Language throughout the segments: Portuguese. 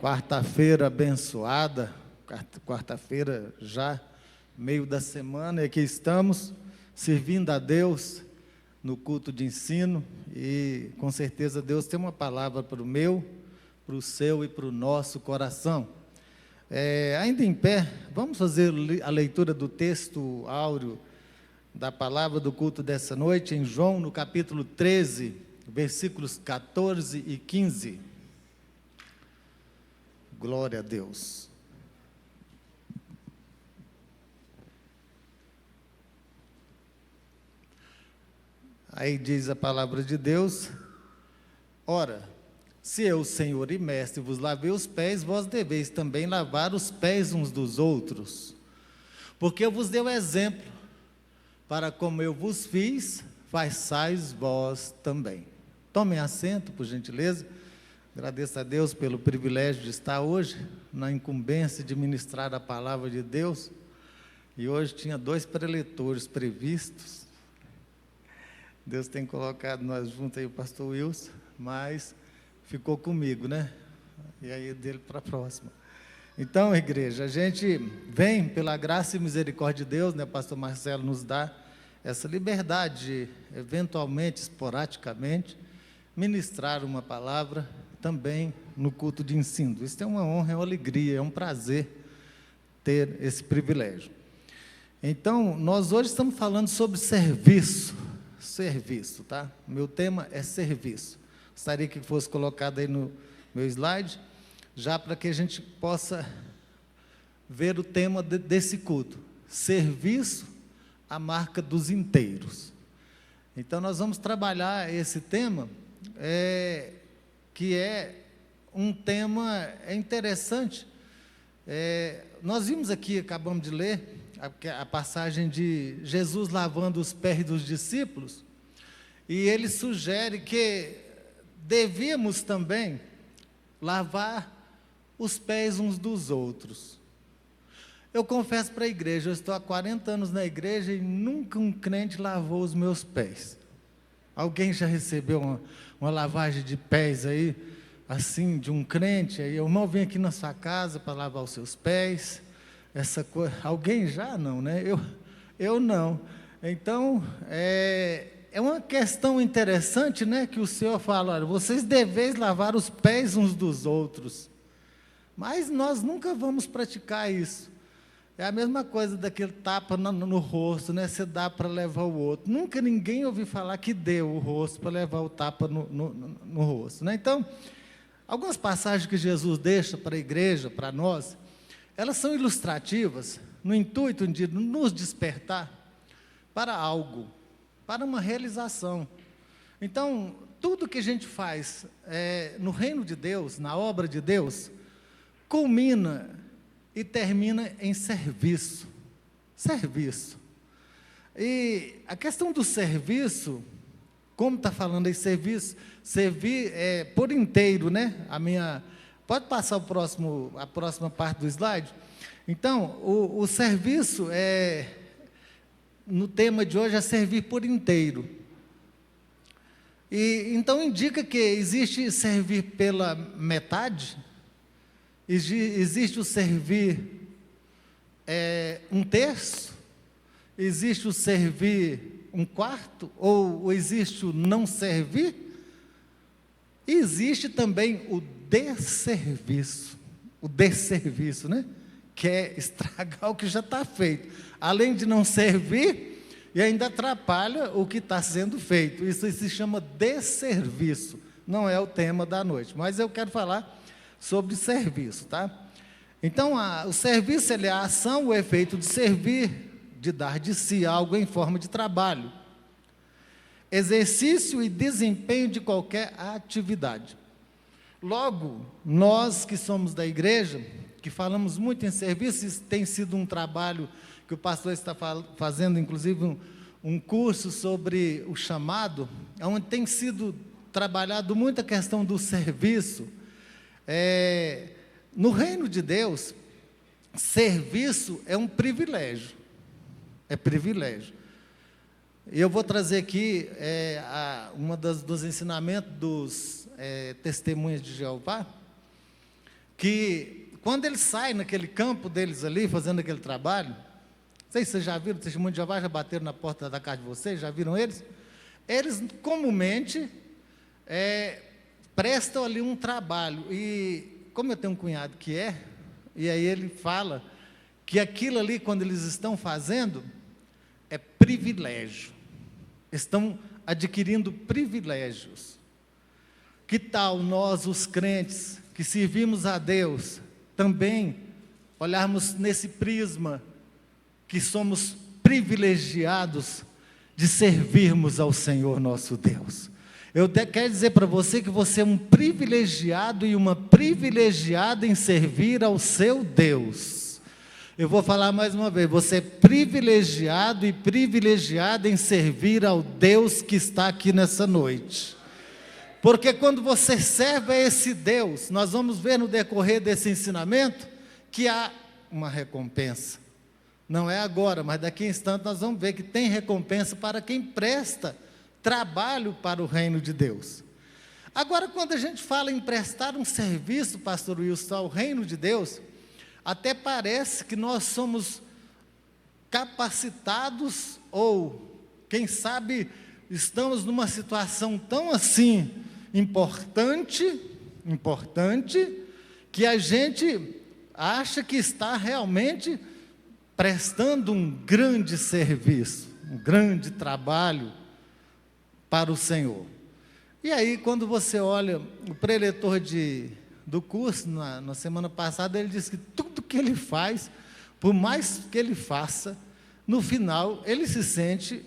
Quarta-feira abençoada, quarta-feira já, meio da semana, e aqui estamos, servindo a Deus no culto de ensino, e com certeza Deus tem uma palavra para o meu, para o seu e para o nosso coração. Ainda em pé, vamos fazer a leitura do texto áureo da palavra do culto dessa noite, em João, no capítulo 13, versículos 14 e 15. Glória a Deus. Aí diz a palavra de Deus: ora, se eu, Senhor e Mestre, vos lavei os pés, vós deveis também lavar os pés uns dos outros. Porque eu vos dei o exemplo, para como eu vos fiz, façais vós também. Tomem assento, por gentileza. Agradeço a Deus pelo privilégio de estar hoje na incumbência de ministrar a palavra de Deus. E hoje tinha 2 preletores previstos. Deus tem colocado nós juntos aí, o pastor Wilson, mas ficou comigo, né? E aí dele para a próxima. Então, igreja, a gente vem pela graça e misericórdia de Deus, né? O pastor Marcelo nos dá essa liberdade de, eventualmente, esporadicamente, ministrar uma palavra também no culto de ensino. Isso é uma honra, é uma alegria, é um prazer ter esse privilégio. Então, nós hoje estamos falando sobre serviço, tá? Meu tema é serviço. Gostaria que fosse colocado aí no meu slide, já para que a gente possa ver o tema desse culto, serviço, a marca dos inteiros. Então, nós vamos trabalhar esse tema, que é um tema interessante. Nós vimos aqui, acabamos de ler, a passagem de Jesus lavando os pés dos discípulos, e ele sugere que devíamos também lavar os pés uns dos outros. Eu confesso para a igreja, eu estou há 40 anos na igreja e nunca um crente lavou os meus pés. Alguém já recebeu uma lavagem de pés aí, assim, de um crente? Aí, o irmão vem aqui na sua casa para lavar os seus pés, essa coisa. Alguém já? Não, né? Eu não. Então, é uma questão interessante, né? Que o Senhor fala: olha, vocês deveis lavar os pés uns dos outros. Mas nós nunca vamos praticar isso. É a mesma coisa daquele tapa no rosto, né? Você dá para levar o outro. Nunca ninguém ouviu falar que deu o rosto para levar o tapa no rosto, né? Então, algumas passagens que Jesus deixa para a igreja, para nós, elas são ilustrativas, no intuito de nos despertar para algo, para uma realização. Então, tudo que a gente faz no reino de Deus, na obra de Deus, culmina e termina em serviço. Serviço. E a questão do serviço, como está falando aí, serviço, servir por inteiro, né? Pode passar a próxima parte do slide? Então, o serviço, no tema de hoje, é servir por inteiro. E então indica que existe servir pela metade, existe o servir um terço, existe o servir um quarto, ou existe o não servir, e existe também o desserviço, né? Que é estragar o que já está feito, além de não servir, e ainda atrapalha o que está sendo feito. Isso se chama desserviço, não é o tema da noite, mas eu quero falar sobre serviço, tá? Então, o serviço é a ação, o efeito de servir, de dar de si algo em forma de trabalho, exercício e desempenho de qualquer atividade. Logo, nós que somos da igreja, que falamos muito em serviço, isso tem sido um trabalho que o pastor está fazendo, inclusive um curso sobre o chamado, onde tem sido trabalhado muito a questão do serviço. No reino de Deus, serviço é um privilégio. É privilégio. E eu vou trazer aqui dos ensinamentos dos testemunhas de Jeová, que quando eles saem naquele campo deles ali, fazendo aquele trabalho, não sei se vocês já viram, testemunho de Jeová já bateram na porta da casa de vocês, já viram eles? Eles comumente prestam ali um trabalho, e como eu tenho um cunhado que e aí ele fala que aquilo ali, quando eles estão fazendo, é privilégio, estão adquirindo privilégios. Que tal nós, os crentes, que servimos a Deus, também olharmos nesse prisma, que somos privilegiados de servirmos ao Senhor nosso Deus. Eu quero dizer para você que você é um privilegiado e uma privilegiada em servir ao seu Deus. Eu vou falar mais uma vez, você é privilegiado e privilegiada em servir ao Deus que está aqui nessa noite. Porque quando você serve a esse Deus, nós vamos ver no decorrer desse ensinamento, que há uma recompensa. Não é agora, mas daqui a instante nós vamos ver que tem recompensa para quem presta trabalho para o reino de Deus. Agora, quando a gente fala em prestar um serviço, pastor Wilson, ao reino de Deus, até parece que nós somos capacitados, ou, quem sabe, estamos numa situação tão assim, importante, que a gente acha que está realmente prestando um grande serviço, um grande trabalho para o Senhor. E aí, quando você olha, o preletor do curso, na semana passada, ele disse que tudo que ele faz, por mais que ele faça, no final, ele se sente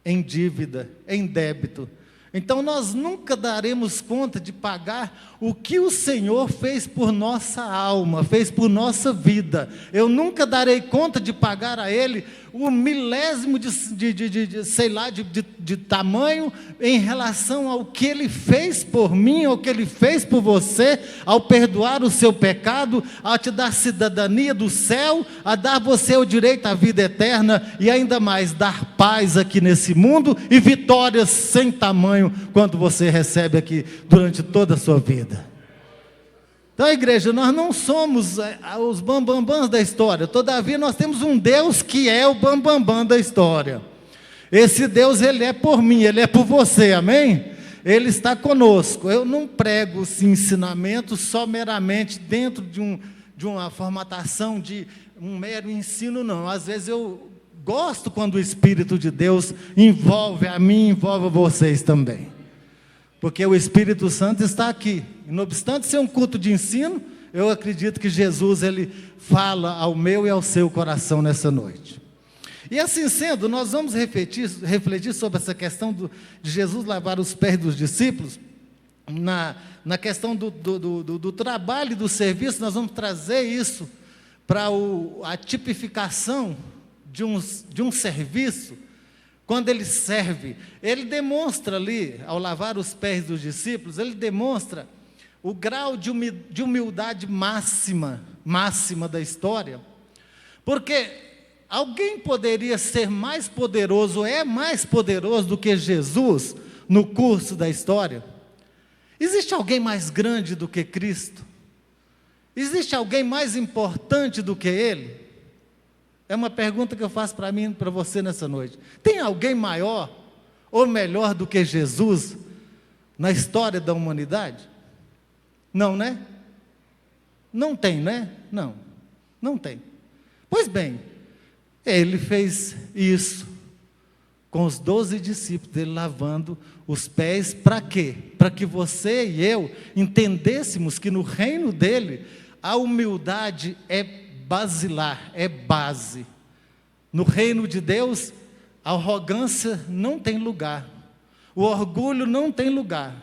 em dívida, em débito. Então, nós nunca daremos conta de pagar o que o Senhor fez por nossa alma, fez por nossa vida. Eu nunca darei conta de pagar a Ele o milésimo de tamanho em relação ao que Ele fez por mim, ao que Ele fez por você, ao perdoar o seu pecado, a te dar cidadania do céu, a dar você o direito à vida eterna e ainda mais, dar paz aqui nesse mundo e vitórias sem tamanho quando você recebe aqui durante toda a sua vida. Então, igreja, nós não somos os bambambãs da história, todavia nós temos um Deus que é o bambambam da história. Esse Deus, Ele é por mim, Ele é por você, amém? Ele está conosco. Eu não prego esse ensinamento só meramente dentro de uma formatação, de um mero ensino, não. Às vezes eu gosto quando o Espírito de Deus envolve a mim, envolve vocês também. Porque o Espírito Santo está aqui. E não obstante ser um culto de ensino, eu acredito que Jesus, Ele fala ao meu e ao seu coração nessa noite. E assim sendo, nós vamos refletir sobre essa questão de Jesus lavar os pés dos discípulos, na questão do trabalho e do serviço. Nós vamos trazer isso para a tipificação de um serviço. Quando ele serve, ele demonstra ali, ao lavar os pés dos discípulos, ele demonstra o grau de humildade máxima da história, porque alguém poderia ser mais poderoso, é mais poderoso do que Jesus no curso da história? Existe alguém mais grande do que Cristo? Existe alguém mais importante do que Ele? É uma pergunta que eu faço para mim e para você nessa noite. Tem alguém maior ou melhor do que Jesus na história da humanidade? Não, né? Não tem, né? Não tem. Pois bem, Ele fez isso com os 12 discípulos dele, lavando os pés. Para quê? Para que você e eu entendêssemos que no reino dele a humildade é basilar, é base. No reino de Deus, a arrogância não tem lugar, o orgulho não tem lugar,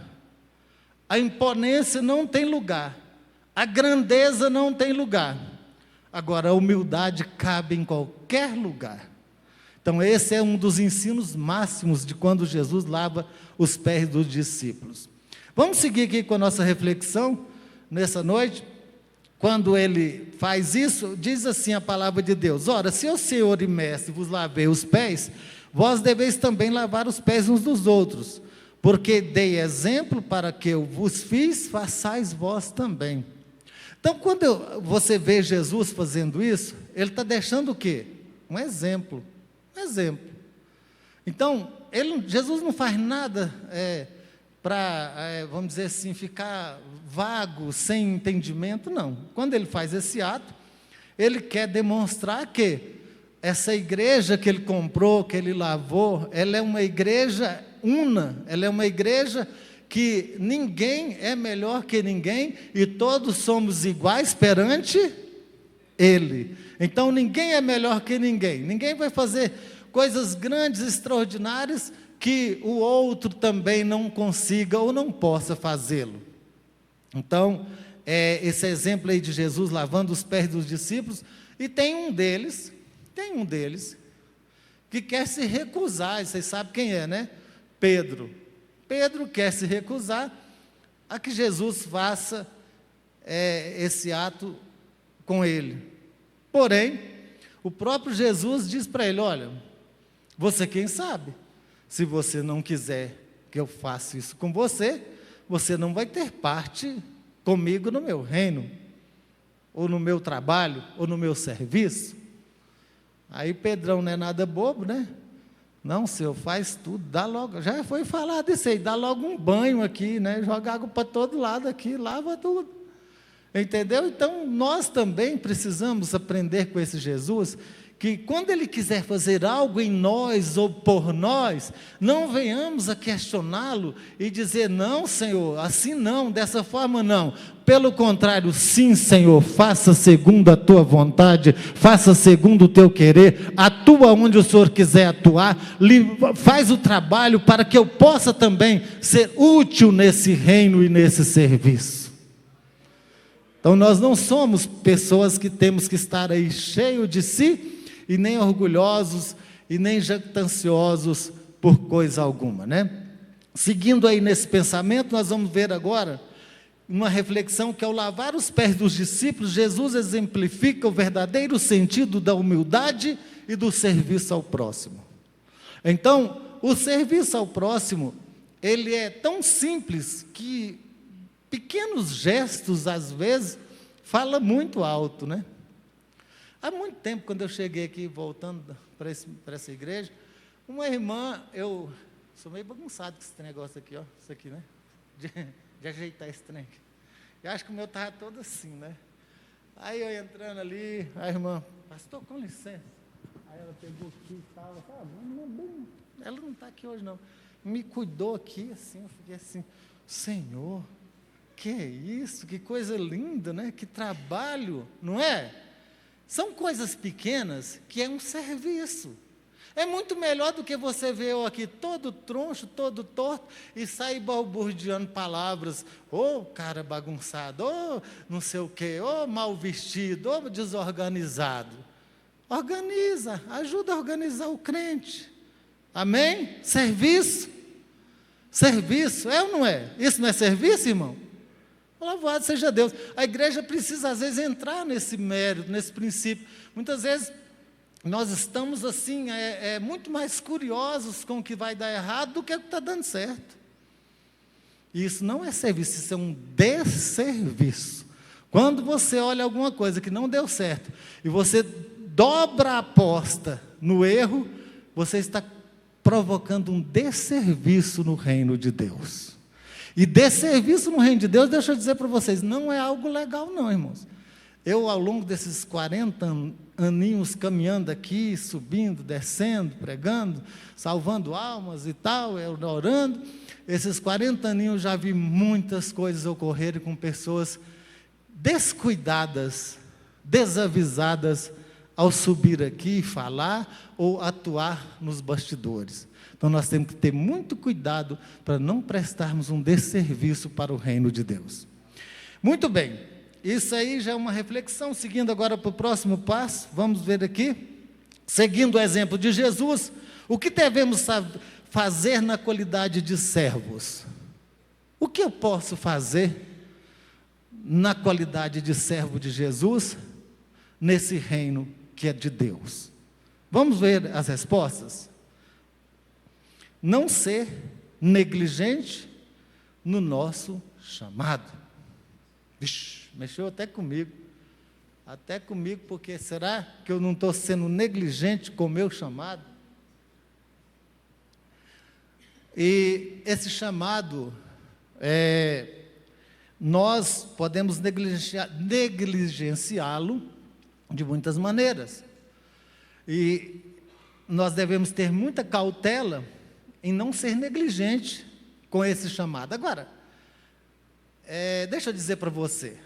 a imponência não tem lugar, a grandeza não tem lugar. Agora, a humildade cabe em qualquer lugar. Então, esse é um dos ensinos máximos de quando Jesus lava os pés dos discípulos. Vamos seguir aqui com a nossa reflexão nessa noite. Quando ele faz isso, diz assim a palavra de Deus: ora, se o Senhor e Mestre vos lavei os pés, vós deveis também lavar os pés uns dos outros, porque dei exemplo para que eu vos fiz, façais vós também. Então, quando você vê Jesus fazendo isso, ele está deixando o quê? Um exemplo. Um exemplo. Então, Jesus não faz nada para, vamos dizer assim, ficar vago, sem entendimento, não. Quando ele faz esse ato, ele quer demonstrar que essa igreja que ele comprou, que ele lavou, ela é uma igreja una, ela é uma igreja que ninguém é melhor que ninguém e todos somos iguais perante ele. Então ninguém é melhor que ninguém, ninguém vai fazer coisas grandes, extraordinárias, que o outro também não consiga ou não possa fazê-lo. Então, esse exemplo aí de Jesus lavando os pés dos discípulos, e tem um deles que quer se recusar, e vocês sabem quem é, né? Pedro. Pedro quer se recusar a que Jesus faça esse ato com ele. Porém, o próprio Jesus diz para ele: olha, você quem sabe, se você não quiser que eu faça isso com você, você não vai ter parte comigo no meu reino, ou no meu trabalho, ou no meu serviço. Aí Pedrão não é nada bobo, né? Não, Senhor, faz tudo, dá logo, já foi falado isso aí, dá logo um banho aqui, né? Joga água para todo lado aqui, lava tudo. Entendeu? Então, nós também precisamos aprender com esse Jesus, que quando Ele quiser fazer algo em nós ou por nós, não venhamos a questioná-lo e dizer: não, Senhor, assim não, dessa forma não. Pelo contrário, sim, Senhor, faça segundo a Tua vontade, faça segundo o Teu querer, atua onde o Senhor quiser atuar, faz o trabalho para que eu possa também ser útil nesse reino e nesse serviço. Então, nós não somos pessoas que temos que estar aí cheio de si, e nem orgulhosos, e nem jactanciosos por coisa alguma, né? Seguindo aí nesse pensamento, nós vamos ver agora uma reflexão que, ao lavar os pés dos discípulos, Jesus exemplifica o verdadeiro sentido da humildade e do serviço ao próximo. Então, o serviço ao próximo, ele é tão simples que pequenos gestos, às vezes, fala muito alto, né? Há muito tempo, quando eu cheguei aqui, voltando para essa igreja, uma irmã, eu sou meio bagunçado com esse negócio aqui, ó, isso aqui, né? De ajeitar esse trem aqui. Eu acho que o meu estava todo assim, né? Aí eu entrando ali, a irmã: pastor, com licença. Aí ela pegou aqui e tal, ela não está aqui hoje não. Me cuidou aqui, assim, eu fiquei assim: Senhor, que é isso? Que coisa linda, né? Que trabalho, não é? São coisas pequenas que é um serviço. É muito melhor do que você ver eu aqui todo troncho, todo torto, e sair balbuciando palavras: ô cara bagunçado, ô não sei o quê, ô mal vestido, ô desorganizado. Organiza, ajuda a organizar o crente. Amém? Serviço. Serviço, é ou não é? Isso não é serviço, irmão? Louvado seja Deus. A igreja precisa, às vezes, entrar nesse mérito, nesse princípio. Muitas vezes, nós estamos assim, muito mais curiosos com o que vai dar errado do que o que está dando certo. E isso não é serviço, isso é um desserviço. Quando você olha alguma coisa que não deu certo, e você dobra a aposta no erro, você está provocando um desserviço no reino de Deus. E desserviço no reino de Deus, deixa eu dizer para vocês, não é algo legal não, irmãos. Eu, ao longo desses 40 aninhos caminhando aqui, subindo, descendo, pregando, salvando almas e tal, orando, esses 40 aninhos já vi muitas coisas ocorrerem com pessoas descuidadas, desavisadas, ao subir aqui e falar ou atuar nos bastidores. Então, nós temos que ter muito cuidado para não prestarmos um desserviço para o reino de Deus. Muito bem, isso aí já é uma reflexão. Seguindo agora para o próximo passo, vamos ver aqui, seguindo o exemplo de Jesus, o que devemos fazer na qualidade de servos? O que eu posso fazer na qualidade de servo de Jesus, nesse reino que é de Deus? Vamos ver as respostas? Não ser negligente no nosso chamado. Vixe, mexeu até comigo. Até comigo, porque será que eu não estou sendo negligente com o meu chamado? E esse chamado, nós podemos negligenciá-lo de muitas maneiras. E nós devemos ter muita cautela em não ser negligente com esse chamado. Agora, deixa eu dizer para você,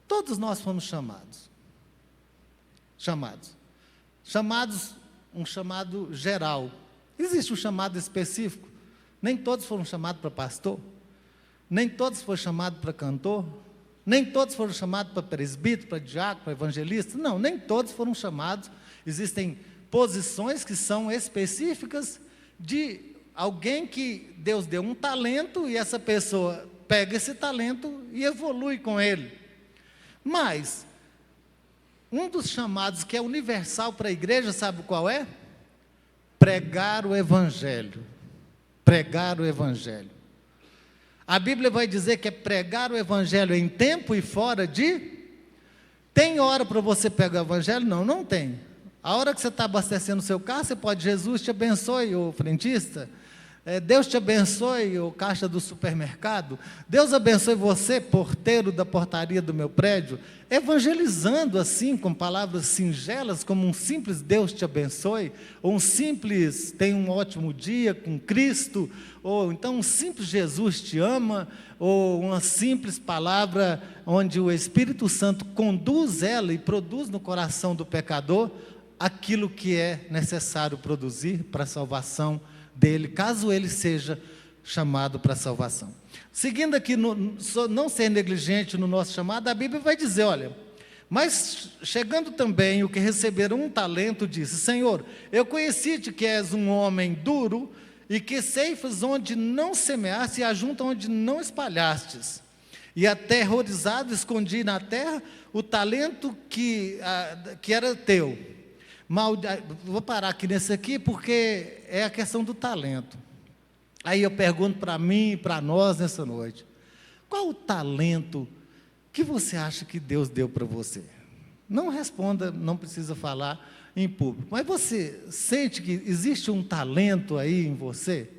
todos nós fomos chamados, um chamado geral. Existe um chamado específico. Nem todos foram chamados para pastor, nem todos foram chamados para cantor, nem todos foram chamados para presbítero, para diácono, para evangelista. Não, nem todos foram chamados. Existem posições que são específicas de alguém que Deus deu um talento e essa pessoa pega esse talento e evolui com ele. Mas um dos chamados que é universal para a igreja, sabe qual é? Pregar o evangelho. Pregar o evangelho. A Bíblia vai dizer que é pregar o evangelho em tempo e fora de... Tem hora para você pegar o evangelho? Não, não tem. A hora que você está abastecendo o seu carro, você pode, Jesus te abençoe, o frentista. Deus te abençoe, o caixa do supermercado. Deus abençoe você, porteiro da portaria do meu prédio. Evangelizando assim, com palavras singelas, como um simples Deus te abençoe, ou um simples tenha um ótimo dia com Cristo, ou então um simples Jesus te ama, ou uma simples palavra onde o Espírito Santo conduz ela e produz no coração do pecador aquilo que é necessário produzir para a salvação dele, caso ele seja chamado para a salvação. Seguindo aqui, não ser negligente no nosso chamado, a Bíblia vai dizer, olha, mas chegando também o que receberam um talento, disse, Senhor, eu conheci-te que és um homem duro, e que ceifas onde não semeaste e ajunta onde não espalhastes. E aterrorizado escondi na terra o talento que era teu. Vou parar aqui nesse aqui, porque é a questão do talento. Aí eu pergunto para mim e para nós nessa noite, qual o talento que você acha que Deus deu para você? Não responda, não precisa falar em público, mas você sente que existe um talento aí em você?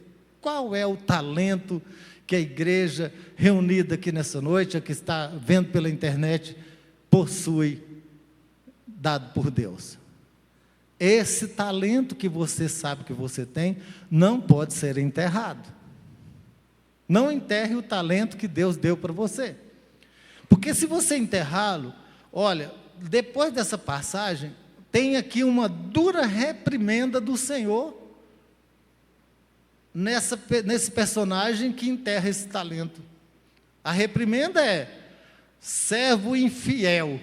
Qual é o talento que a igreja reunida aqui nessa noite, a que está vendo pela internet, possui, dado por Deus? Esse talento que você sabe que você tem, não pode ser enterrado. Não enterre o talento que Deus deu para você. Porque se você enterrá-lo, olha, depois dessa passagem, tem aqui uma dura reprimenda do Senhor nesse personagem que enterra esse talento. A reprimenda é servo infiel,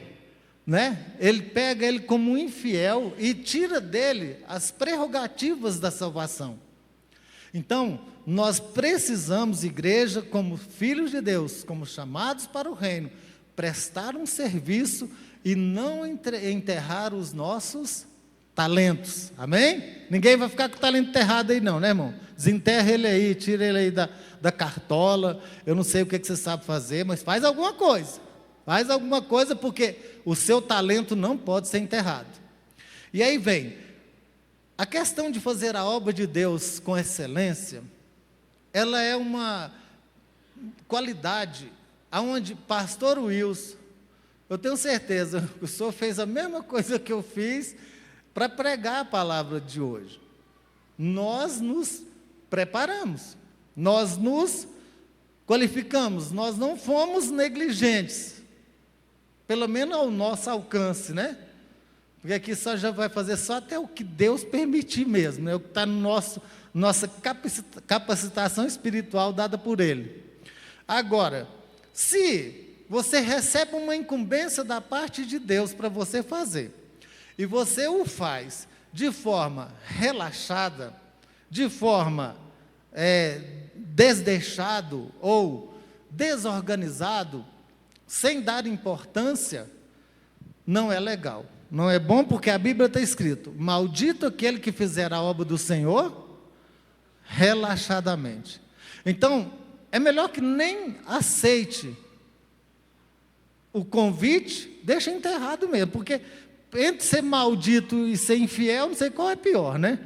né? Ele pega ele como um infiel e tira dele as prerrogativas da salvação. Então, nós precisamos, igreja, como filhos de Deus, como chamados para o reino, prestar um serviço e não enterrar os nossos talentos, amém? Ninguém vai ficar com o talento enterrado aí não, né, irmão? Desenterra ele aí, tira ele aí da cartola, eu não sei o que você sabe fazer, mas faz alguma coisa, porque o seu talento não pode ser enterrado. E aí vem, a questão de fazer a obra de Deus com excelência, ela é uma qualidade, aonde pastor Wilson, eu tenho certeza que o senhor fez a mesma coisa que eu fiz para pregar a palavra de hoje. Nós nos preparamos, nós nos qualificamos, nós não fomos negligentes, pelo menos ao nosso alcance, né? Porque aqui só já vai fazer só até o que Deus permitir mesmo, né? O que está no nossa capacitação espiritual dada por Ele. Agora, se você recebe uma incumbência da parte de Deus para você fazer, e você o faz de forma relaxada, de forma desleixado ou desorganizado, sem dar importância, não é legal. Não é bom, porque a Bíblia está escrito, maldito aquele que fizer a obra do Senhor relaxadamente. Então, é melhor que nem aceite o convite, deixa enterrado mesmo, porque entre ser maldito e ser infiel, não sei qual é pior, né?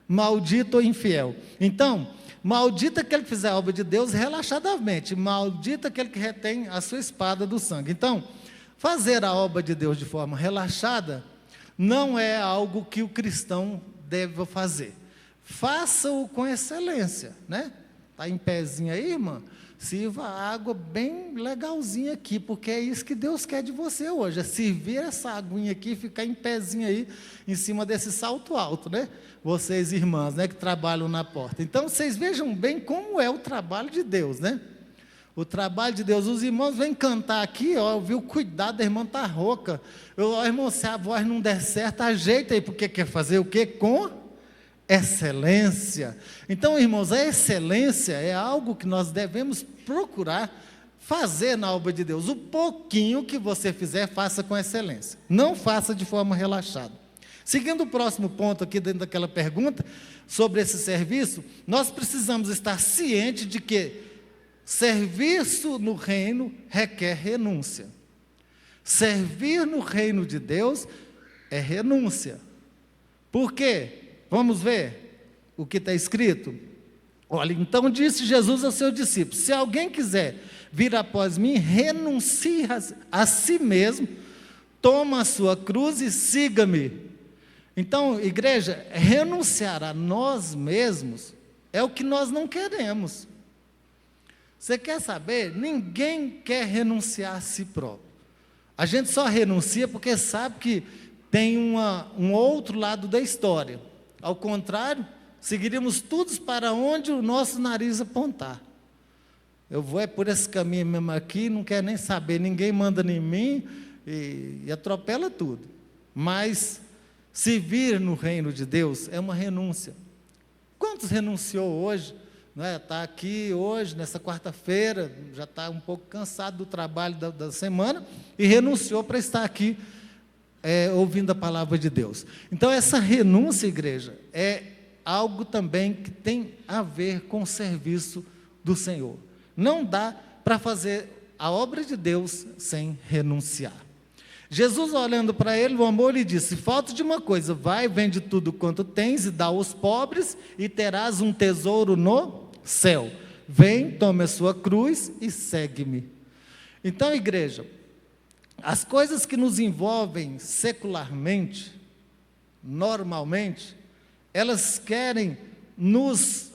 Maldito ou infiel. Então, maldito aquele que fizer a obra de Deus relaxadamente, maldito aquele que retém a sua espada do sangue. Então, fazer a obra de Deus de forma relaxada não é algo que o cristão deve fazer. Faça-o com excelência, né? Está em pezinho aí, irmã? Sirva a água bem legalzinha aqui, porque é isso que Deus quer de você hoje, é servir essa aguinha aqui e ficar em pezinho aí, em cima desse salto alto, né? Vocês irmãs, né, que trabalham na porta. Então, vocês vejam bem como é o trabalho de Deus, né? O trabalho de Deus. Os irmãos vêm cantar aqui, ó, viu, cuidado, a irmã está rouca. Ó, irmão, se a voz não der certo, ajeita aí, porque quer fazer o quê? Com excelência. Então, irmãos, a excelência é algo que nós devemos procurar fazer na obra de Deus. O pouquinho que você fizer, faça com excelência. Não faça de forma relaxada. Seguindo o próximo ponto aqui dentro daquela pergunta, sobre esse serviço, nós precisamos estar cientes de que serviço no reino requer renúncia. Servir no reino de Deus é renúncia. Por quê? Vamos ver o que está escrito? Olha, então disse Jesus aos seus discípulos: se alguém quiser vir após mim, renuncie a si mesmo, toma a sua cruz e siga-me. Então, igreja, renunciar a nós mesmos é o que nós não queremos. Você quer saber? Ninguém quer renunciar a si próprio. A gente só renuncia porque sabe que tem um outro lado da história. Ao contrário, seguiríamos todos para onde o nosso nariz apontar. Eu vou por esse caminho mesmo aqui, não quero nem saber, ninguém manda em mim e atropela tudo. Mas servir no reino de Deus é uma renúncia. Quantos renunciou hoje? Está aqui hoje, nessa quarta-feira, já está um pouco cansado do trabalho da semana e renunciou para estar aqui ouvindo a palavra de Deus. Então, essa renúncia, igreja, é algo também que tem a ver com o serviço do Senhor. Não dá para fazer a obra de Deus sem renunciar. Jesus, olhando para ele, o amor lhe disse: falta de uma coisa, vai, vende tudo quanto tens e dá aos pobres, e terás um tesouro no céu. Vem, tome a sua cruz e segue-me. Então, igreja, as coisas que nos envolvem secularmente, normalmente, elas querem nos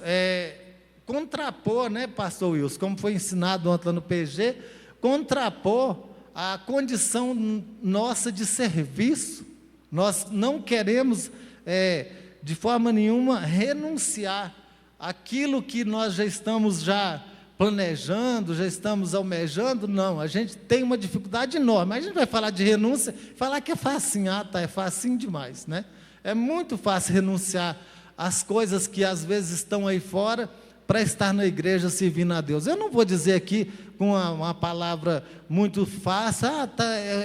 contrapor, né, pastor Wilson, como foi ensinado ontem no PG, contrapor a condição nossa de serviço. Nós não queremos, de forma nenhuma, renunciar àquilo que nós já estamos planejando, já estamos almejando. Não, a gente tem uma dificuldade enorme. Mas a gente vai falar de renúncia, falar que é facinho, é facinho demais, né? É muito fácil renunciar às coisas que às vezes estão aí fora, para estar na igreja servindo a Deus. Eu não vou dizer aqui com uma palavra muito fácil,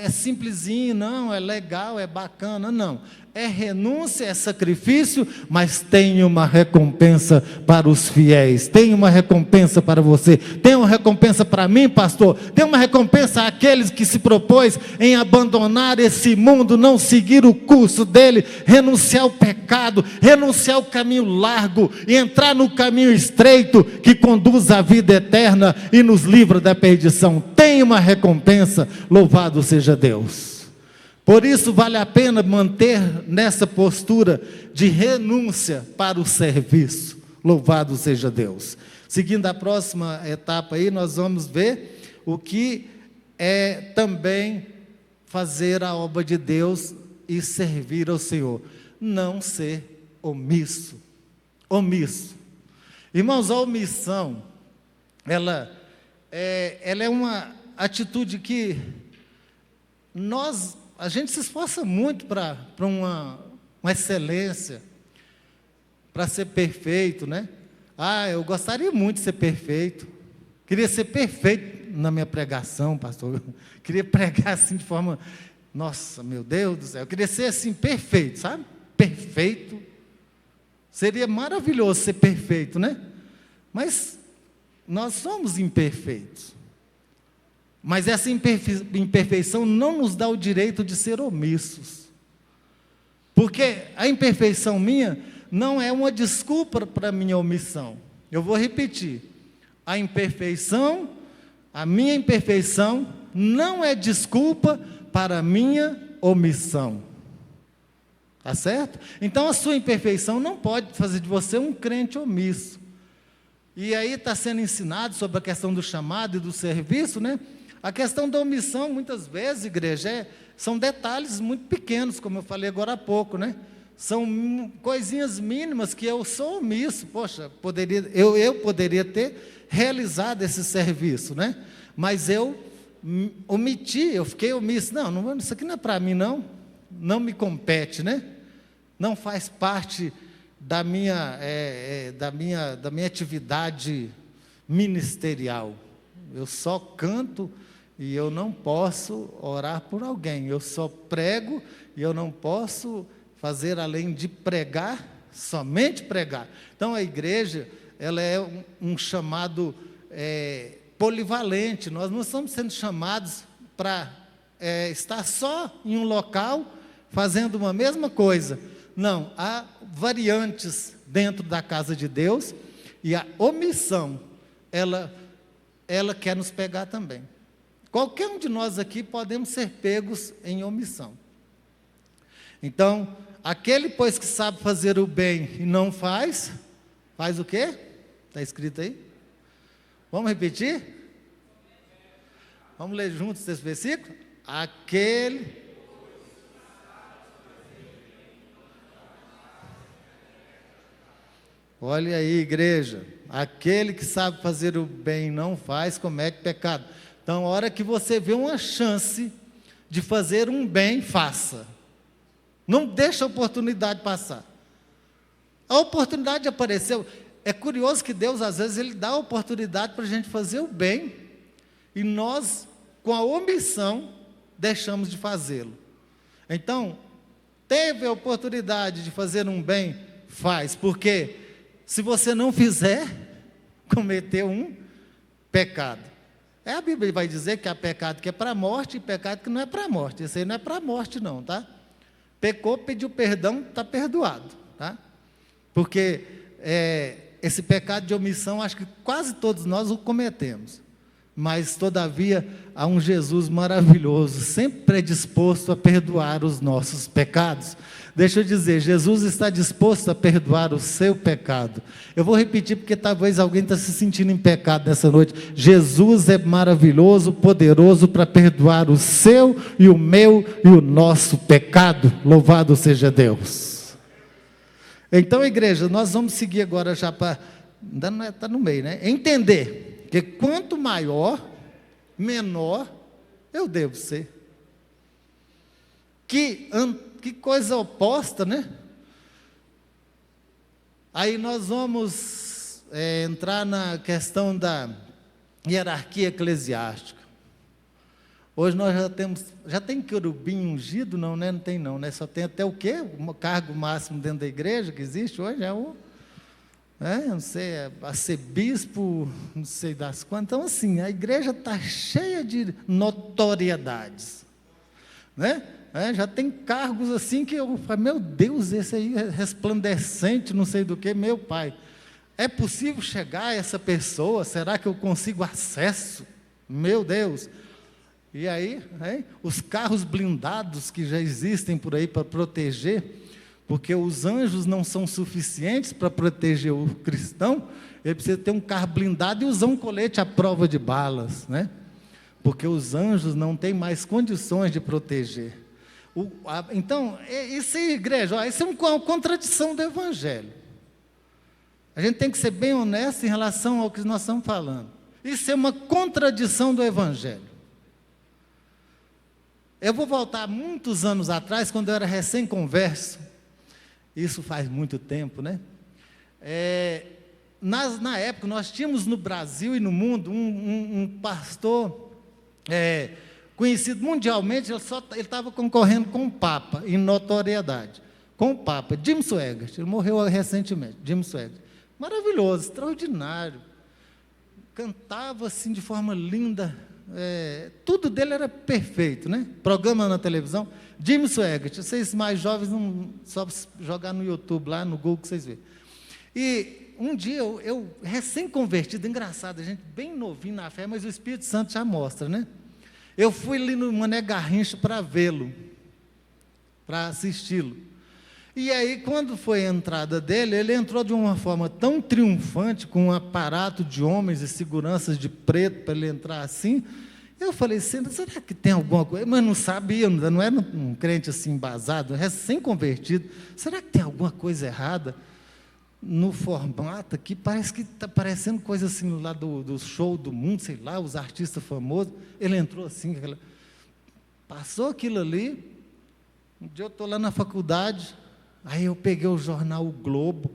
é simplesinho, não, é legal, é bacana, não. É renúncia, é sacrifício, mas tem uma recompensa para os fiéis, tem uma recompensa para você, tem uma recompensa para mim, pastor, tem uma recompensa àqueles que se propôs em abandonar esse mundo, não seguir o curso dele, renunciar ao pecado, renunciar ao caminho largo e entrar no caminho estreito que conduz à vida eterna e nos livra da perdição. Tem uma recompensa, louvado seja Deus. Por isso vale a pena manter nessa postura de renúncia para o serviço. Louvado seja Deus. Seguindo a próxima etapa aí, nós vamos ver o que é também fazer a obra de Deus e servir ao Senhor. Não ser omisso. Omisso. Irmãos, a omissão, ela é uma atitude que a gente se esforça muito para uma excelência, para ser perfeito, né? Eu gostaria muito de ser perfeito. Queria ser perfeito na minha pregação, pastor. Eu queria pregar assim de forma, nossa, meu Deus do céu. Eu queria ser assim, perfeito, sabe? Perfeito. Seria maravilhoso ser perfeito, né? Mas nós somos imperfeitos. Mas essa imperfeição não nos dá o direito de ser omissos. Porque a imperfeição minha não é uma desculpa para a minha omissão. Eu vou repetir. A minha imperfeição não é desculpa para a minha omissão. Tá certo? Então a sua imperfeição não pode fazer de você um crente omisso. E aí está sendo ensinado sobre a questão do chamado e do serviço, né? A questão da omissão, muitas vezes, igreja, são detalhes muito pequenos, como eu falei agora há pouco, né? São coisinhas mínimas que eu sou omisso. Poxa, eu poderia ter realizado esse serviço, né? Mas eu omiti, eu fiquei omisso. Não, isso aqui não é para mim, não me compete, né? Não faz parte da minha atividade ministerial. Eu só canto e eu não posso orar por alguém. Eu só prego e eu não posso fazer além de pregar, somente pregar. Então a igreja, ela é um chamado polivalente. Nós não estamos sendo chamados para estar só em um local fazendo uma mesma coisa. Não, há variantes dentro da casa de Deus, e a omissão, ela quer nos pegar também. Qualquer um de nós aqui podemos ser pegos em omissão. Então, aquele, pois, que sabe fazer o bem e não faz o quê? Está escrito aí? Vamos repetir? Vamos ler juntos esse versículo? Aquele... Olha aí, igreja, aquele que sabe fazer o bem e não faz, comete pecado. Então, a hora que você vê uma chance de fazer um bem, faça. Não deixe a oportunidade passar. A oportunidade apareceu. É curioso que Deus, às vezes, Ele dá a oportunidade para a gente fazer o bem, e nós, com a omissão, deixamos de fazê-lo. Então, teve a oportunidade de fazer um bem, faz, porque se você não fizer, cometeu um pecado. A Bíblia vai dizer que há pecado que é para a morte e pecado que não é para a morte. Esse aí não é para a morte não, tá? Pecou, pediu perdão, está perdoado, tá? Porque esse pecado de omissão, acho que quase todos nós o cometemos. Mas, todavia, há um Jesus maravilhoso, sempre predisposto a perdoar os nossos pecados. Deixa eu dizer, Jesus está disposto a perdoar o seu pecado. Eu vou repetir porque talvez alguém está se sentindo em pecado nessa noite. Jesus é maravilhoso, poderoso para perdoar o seu e o meu e o nosso pecado. Louvado seja Deus. Então, igreja, nós vamos seguir agora já para... Ainda está no meio, né? Entender que quanto maior, menor eu devo ser. Que coisa oposta, né? Aí nós vamos entrar na questão da hierarquia eclesiástica. Hoje nós já tem querubim ungido? Não, né? Não tem não, né? Só tem até o quê? O cargo máximo dentro da igreja que existe hoje é o... não sei, arcebispo, não sei das quantas. Então, assim, a igreja está cheia de notoriedades, né? Já tem cargos assim que eu falo, meu Deus, esse aí é resplandecente, não sei do que, meu pai. É possível chegar a essa pessoa? Será que eu consigo acesso? Meu Deus. E aí, os carros blindados que já existem por aí para proteger, porque os anjos não são suficientes para proteger o cristão, ele precisa ter um carro blindado e usar um colete à prova de balas, né? Porque os anjos não têm mais condições de proteger. Então, isso aí, igreja, isso é uma contradição do Evangelho. A gente tem que ser bem honesto em relação ao que nós estamos falando. Isso é uma contradição do Evangelho. Eu vou voltar muitos anos atrás, quando eu era recém-converso. Isso faz muito tempo, né? Na época, nós tínhamos no Brasil e no mundo um pastor conhecido mundialmente. Ele estava concorrendo com o Papa, em notoriedade. Com o Papa, Jim Swaggart. Ele morreu recentemente, Jim Swaggart. Maravilhoso, extraordinário. Cantava assim de forma linda, tudo dele era perfeito, né? Programa na televisão. Jim Swaggart, vocês mais jovens, não, só jogar no YouTube, lá no Google, que vocês veem. E um dia, eu recém-convertido, engraçado, a gente bem novinho na fé, mas o Espírito Santo já mostra, né? Eu fui ali no Mané Garrincha para vê-lo, para assisti-lo. E aí, quando foi a entrada dele, ele entrou de uma forma tão triunfante, com um aparato de homens e seguranças de preto para ele entrar assim. Eu falei, será que tem alguma coisa? Mas não sabia, não era um crente assim embasado, recém-convertido. Será que tem alguma coisa errada no formato aqui? Parece que está parecendo coisa assim lá do show do mundo, sei lá, os artistas famosos. Ele entrou assim, passou aquilo ali. Um dia eu estou lá na faculdade, aí eu peguei o jornal O Globo,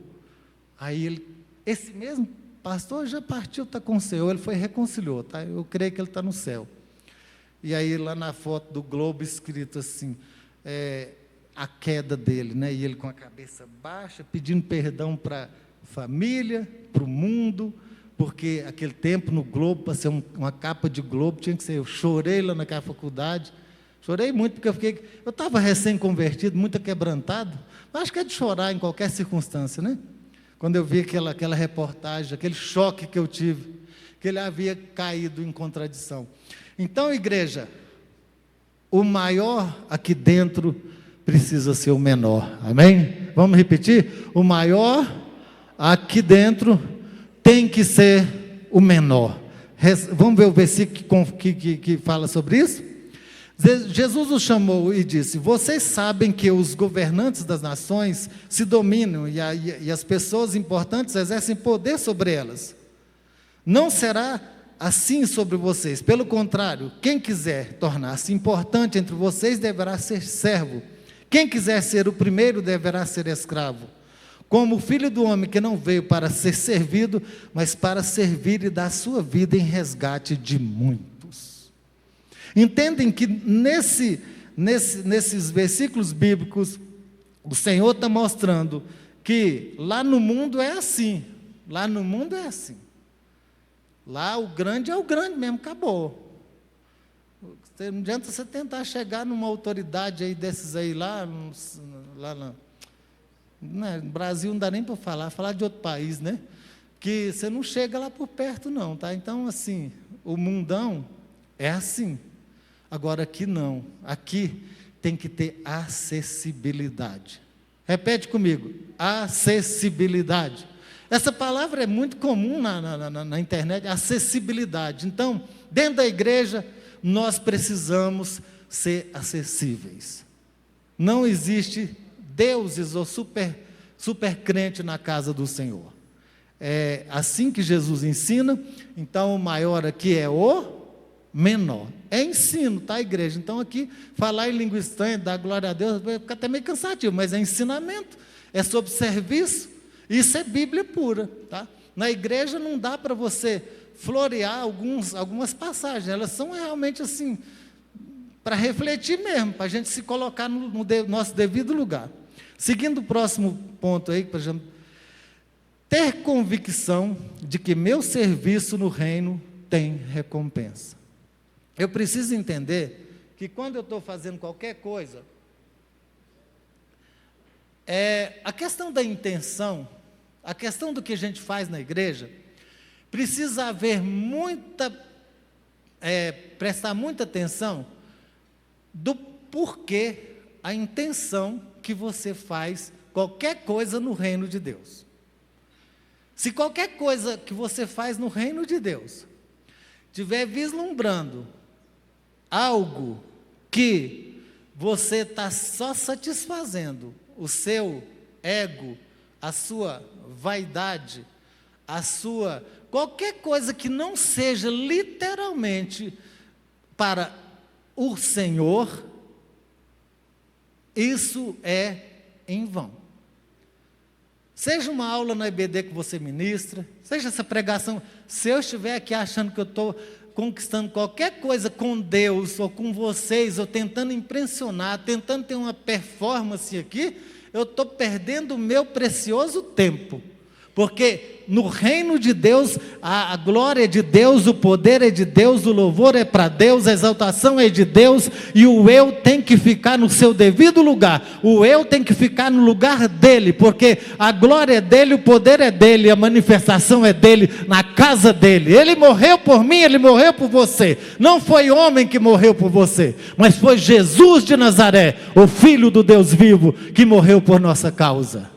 aí esse mesmo pastor já partiu, está com o Senhor, ele foi e reconciliou, tá? Eu creio que ele está no céu. E aí lá na foto do Globo escrito assim, a queda dele, né? E ele com a cabeça baixa, pedindo perdão para a família, para o mundo, porque aquele tempo no Globo, para ser uma capa de Globo, tinha que ser, eu chorei lá naquela faculdade, chorei muito, porque eu estava recém-convertido, muito quebrantado, mas acho que é de chorar em qualquer circunstância, né? Quando eu vi aquela reportagem, aquele choque que eu tive, que ele havia caído em contradição. Então, igreja, o maior aqui dentro precisa ser o menor, amém? Vamos repetir? O maior aqui dentro tem que ser o menor. Vamos ver o versículo que fala sobre isso? Jesus os chamou e disse, vocês sabem que os governantes das nações se dominam e as pessoas importantes exercem poder sobre elas. Não será assim sobre vocês, pelo contrário, quem quiser tornar-se importante entre vocês deverá ser servo. Quem quiser ser o primeiro deverá ser escravo. Como o Filho do Homem que não veio para ser servido, mas para servir e dar sua vida em resgate de muitos. Entendem que nesses versículos bíblicos, o Senhor está mostrando que lá no mundo é assim, lá no mundo é assim. Lá o grande é o grande mesmo, acabou. Não adianta você tentar chegar numa autoridade aí desses aí no Brasil não dá nem para falar de outro país, né? Que você não chega lá por perto não, tá? Então assim, o mundão é assim. Agora aqui não, aqui tem que ter acessibilidade. Repete comigo, acessibilidade. Essa palavra é muito comum na internet, acessibilidade. Então, dentro da igreja, nós precisamos ser acessíveis. Não existe deuses ou super crente na casa do Senhor. É assim que Jesus ensina, então o maior aqui é o menor. É ensino, tá, igreja? Então aqui, falar em língua estranha, dar glória a Deus, vai ficar até meio cansativo, mas é ensinamento, é sobre serviço, isso é Bíblia pura, tá? Na igreja não dá para você florear algumas passagens, elas são realmente assim, para refletir mesmo, para a gente se colocar no nosso devido lugar. Seguindo o próximo ponto aí, por exemplo, ter convicção de que meu serviço no reino tem recompensa. Eu preciso entender que quando eu estou fazendo qualquer coisa, a questão da intenção, a questão do que a gente faz na igreja, precisa haver prestar muita atenção do porquê, a intenção que você faz qualquer coisa no reino de Deus. Se qualquer coisa que você faz no reino de Deus estiver vislumbrando algo que você está só satisfazendo o seu ego, a sua vaidade, qualquer coisa que não seja literalmente para o Senhor, isso é em vão. Seja uma aula na EBD que você ministra, seja essa pregação, se eu estiver aqui achando que eu estou conquistando qualquer coisa com Deus, ou com vocês, ou tentando impressionar, tentando ter uma performance aqui, eu estou perdendo o meu precioso tempo, Porque no reino de Deus, a glória é de Deus, o poder é de Deus, o louvor é para Deus, a exaltação é de Deus, e o eu tem que ficar no seu devido lugar, o eu tem que ficar no lugar dele, porque a glória é dele, o poder é dele, a manifestação é dele, na casa dele. Ele morreu por mim, ele morreu por você, não foi homem que morreu por você, mas foi Jesus de Nazaré, o Filho do Deus vivo, que morreu por nossa causa.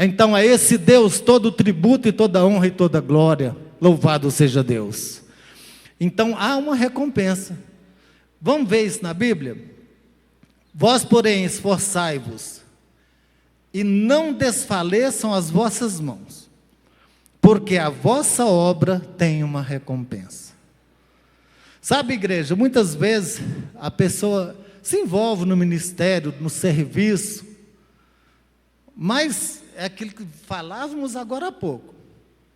Então a esse Deus todo tributo e toda honra e toda glória, louvado seja Deus. Então há uma recompensa. Vamos ver isso na Bíblia? Vós, porém, esforçai-vos, e não desfaleçam as vossas mãos, porque a vossa obra tem uma recompensa. Sabe, igreja, muitas vezes a pessoa se envolve no ministério, no serviço, mas é aquilo que falávamos agora há pouco,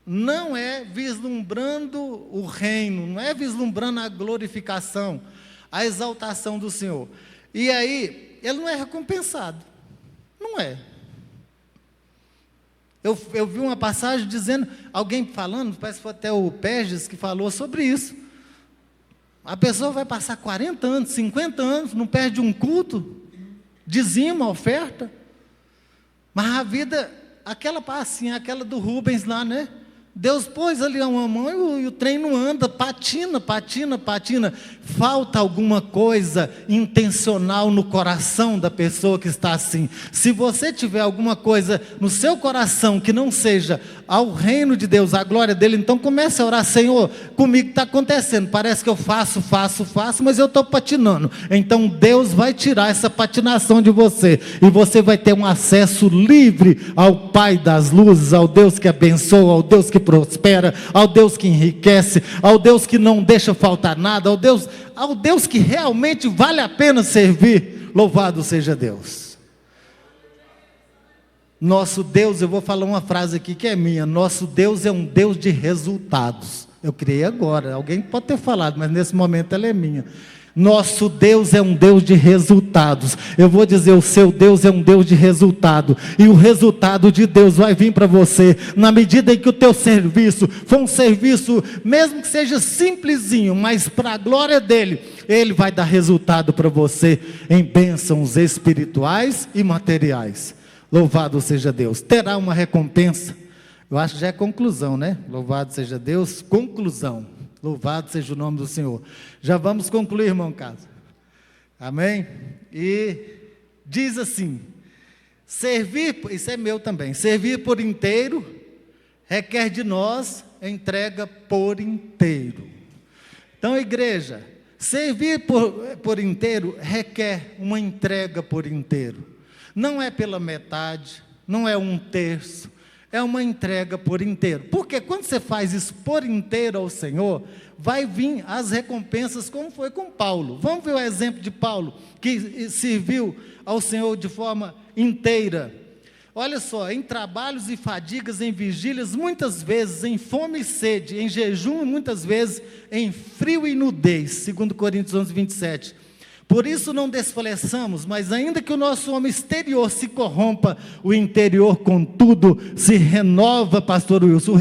não é vislumbrando o reino, não é vislumbrando a glorificação, a exaltação do Senhor, e aí ele não é recompensado, não é. Eu vi uma passagem dizendo, alguém falando, parece que foi até o Perges que falou sobre isso, a pessoa vai passar 40 anos, 50 anos, não perde um culto, dizima, oferta, mas a vida, aquela passinha, aquela do Rubens lá, né? Deus pôs ali uma mão e o trem não anda, patina. Falta alguma coisa intencional no coração da pessoa que está assim. Se você tiver alguma coisa no seu coração que não seja ao reino de Deus, à glória dele, então comece a orar: Senhor, comigo está acontecendo, parece que eu faço, mas eu estou patinando. Então Deus vai tirar essa patinação de você, e você vai ter um acesso livre ao Pai das luzes, ao Deus que abençoa, ao Deus que prospera, ao Deus que enriquece, ao Deus que não deixa faltar nada, ao Deus que realmente vale a pena servir. Louvado seja Deus. Nosso Deus, eu vou falar uma frase aqui que é minha: nosso Deus é um Deus de resultados. Eu criei agora, alguém pode ter falado, mas nesse momento ela é minha. Nosso Deus é um Deus de resultados. Eu vou dizer, o seu Deus é um Deus de resultado, e o resultado de Deus vai vir para você, na medida em que o teu serviço for um serviço, mesmo que seja simplesinho, mas para a glória dele, ele vai dar resultado para você, em bênçãos espirituais e materiais. Louvado seja Deus. Terá uma recompensa. Eu acho que já é conclusão, né? Louvado seja Deus, conclusão. Louvado seja o nome do Senhor. Já vamos concluir, irmão Carlos. Amém? E diz assim: servir, isso é meu também, servir por inteiro requer de nós entrega por inteiro. Então, igreja, servir por inteiro requer uma entrega por inteiro. Não é pela metade, não é um terço, é uma entrega por inteiro. Porque quando você faz isso por inteiro ao Senhor, vai vir as recompensas, como foi com Paulo. Vamos ver o exemplo de Paulo, que serviu ao Senhor de forma inteira. Olha só: em trabalhos e fadigas, em vigílias, muitas vezes em fome e sede, em jejum, muitas vezes em frio e nudez. 2 Coríntios 11, 27. Por isso não desfaleçamos, mas ainda que o nosso homem exterior se corrompa, o interior, contudo, se renova, pastor Wilson.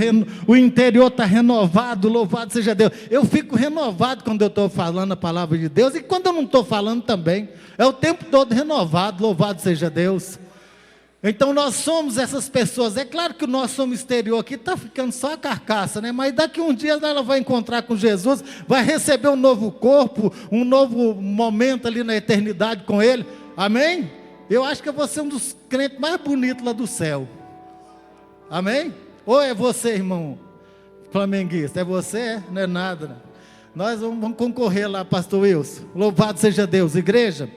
O interior está renovado, louvado seja Deus. Eu fico renovado quando eu estou falando a palavra de Deus, e quando eu não estou falando também, é o tempo todo renovado, louvado seja Deus. Então nós somos essas pessoas. É claro que o nosso homem exterior aqui está ficando só a carcaça, né? Mas daqui um dia ela vai encontrar com Jesus, vai receber um novo corpo, um novo momento ali na eternidade com Ele. Amém? Eu acho que eu vou ser um dos crentes mais bonitos lá do céu. Amém? Ou é você, irmão flamenguista? É você? Não é nada, né? Nós vamos concorrer lá, pastor Wilson. Louvado seja Deus. Igreja,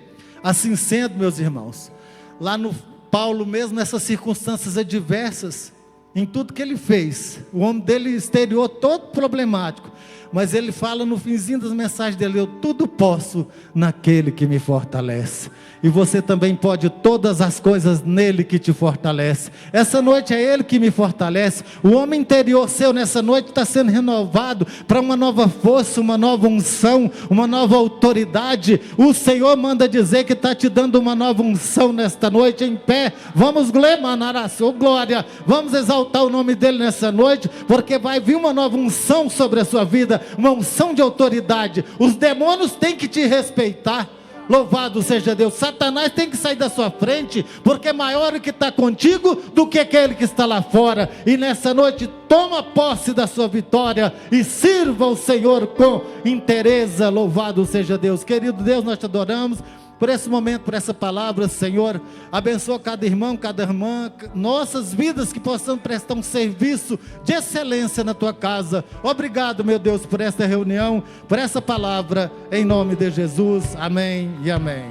assim sendo, meus irmãos, lá no Paulo, mesmo nessas circunstâncias adversas, em tudo que ele fez, o homem dele exterior todo problemático, mas ele fala no finzinho das mensagens dele: eu tudo posso naquele que me fortalece. E você também pode todas as coisas nele que te fortalece. Essa noite é ele que me fortalece. O homem interior seu nessa noite está sendo renovado para uma nova força, uma nova unção, uma nova autoridade. O Senhor manda dizer que está te dando uma nova unção nesta noite. Em pé, vamos glória, vamos exaltar o nome dele nessa noite, porque vai vir uma nova unção sobre a sua vida, uma unção de autoridade. Os demônios têm que te respeitar. Louvado seja Deus. Satanás tem que sair da sua frente, porque é maior o que está contigo do que aquele que está lá fora. E nessa noite, toma posse da sua vitória e sirva o Senhor com inteireza. Louvado seja Deus. Querido Deus, nós te adoramos por esse momento, por essa palavra, Senhor. Abençoa cada irmão, cada irmã, nossas vidas, que possamos prestar um serviço de excelência na tua casa. Obrigado, meu Deus, por esta reunião, por essa palavra, em nome de Jesus. Amém e amém.